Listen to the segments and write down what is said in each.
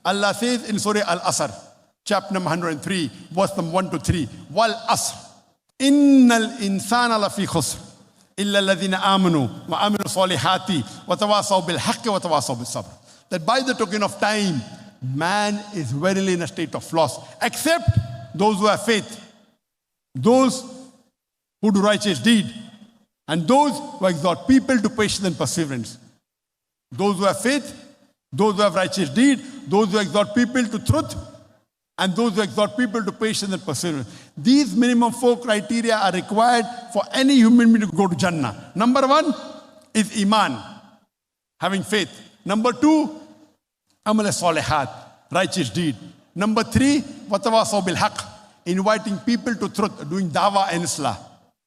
Allah says in Surah Al-Asr, chapter number 103, verse number 1 to 3, Wal Asr, Innal insana lafi khusr, illa alladhina amanu wa amilu salihati wa tawasaw bil haqqi wa tawasaw bis sabr. That by the token of time, man is verily in a state of loss, except those who have faith, those who do righteous deed, and those who exhort people to patience and perseverance. Those who have faith, those who have righteous deed, those who exhort people to truth, and those who exhort people to patience and perseverance. These minimum 4 criteria are required for any human being to go to Jannah. Number 1 is Iman, having faith. Number 2, Amal Salihat, righteous deed. Number 3, Watawasaw bil Haqq, inviting people to truth, doing dawah and islah.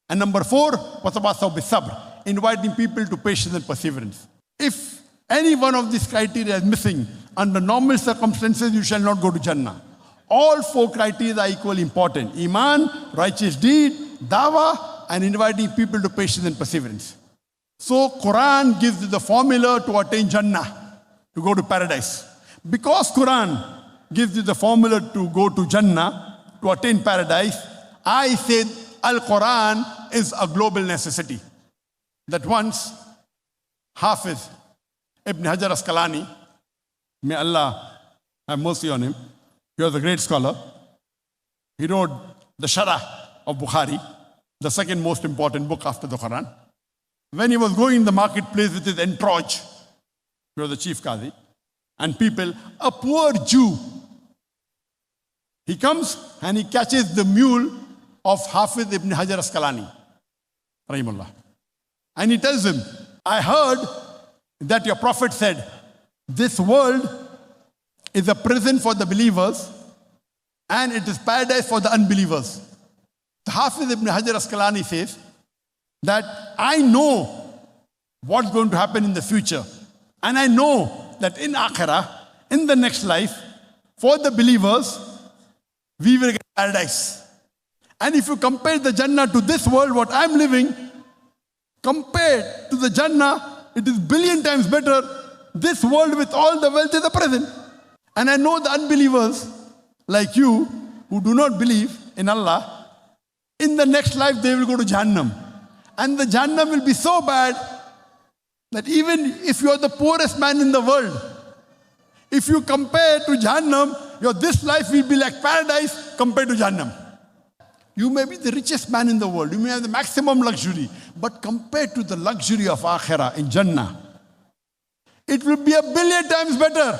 And number 4, Watawasaw bis Sabr, inviting people to patience and perseverance. If any one of these criteria is missing, under normal circumstances, you shall not go to Jannah. All 4 criteria are equally important. Iman, righteous deed, dawah, and inviting people to patience and perseverance. So Quran gives you the formula to attain Jannah, to go to paradise. Because Quran gives you the formula to go to Jannah, to attain paradise, I said Al-Quran is a global necessity. That once, Hafiz Ibn Hajar Asqalani, may Allah have mercy on him, he was a great scholar. He wrote the Sharah of Bukhari, the second most important book after the Quran. When he was going in the marketplace with his entourage, he was the chief Qazi, and people, a poor Jew, he comes and he catches the mule of Hafiz Ibn Hajar Asqalani, rahimullah. And he tells him, I heard that your prophet said, this world is a prison for the believers and it is paradise for the unbelievers. The Hafiz Ibn Hajar Asqalani says that I know what's going to happen in the future. And I know that in Akhirah, in the next life, for the believers, we will get paradise. And if you compare the Jannah to this world, what I'm living, compared to the Jannah, it is billion times better. This world with all the wealth is a prison. And I know the unbelievers, like you, who do not believe in Allah, in the next life they will go to Jahannam. And the Jahannam will be so bad that even if you are the poorest man in the world, if you compare to Jahannam, this life will be like paradise compared to Jahannam. You may be the richest man in the world, you may have the maximum luxury, but compared to the luxury of Akhirah in Jannah, it will be a billion times better.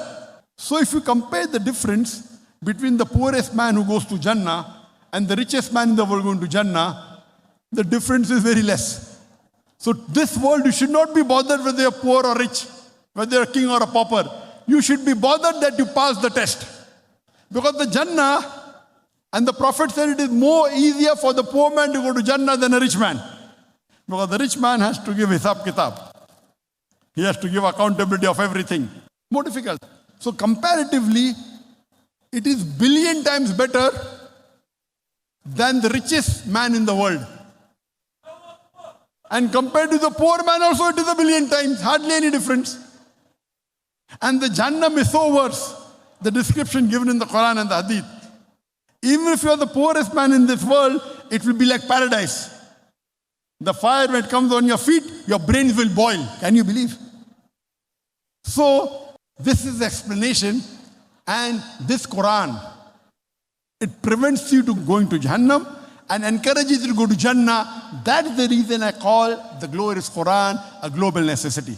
So if you compare the difference between the poorest man who goes to Jannah and the richest man in the world going to Jannah, the difference is very less. So this world, you should not be bothered whether you're poor or rich, whether you're a king or a pauper. You should be bothered that you pass the test. Because the Jannah, and the Prophet said it is more easier for the poor man to go to Jannah than a rich man. Because the rich man has to give hisab kitab. He has to give accountability of everything. More difficult. So comparatively, it is billion times better than the richest man in the world. And compared to the poor man also, it is a billion times, hardly any difference. And the Jannah is so worse, the description given in the Quran and the Hadith. Even if you are the poorest man in this world, it will be like paradise. The fire, when it comes on your feet, your brains will boil. Can you believe? So, this is the explanation, and this Quran, it prevents you to going to Jahannam and encourages you to go to Jannah. That is the reason I call the glorious Quran a global necessity.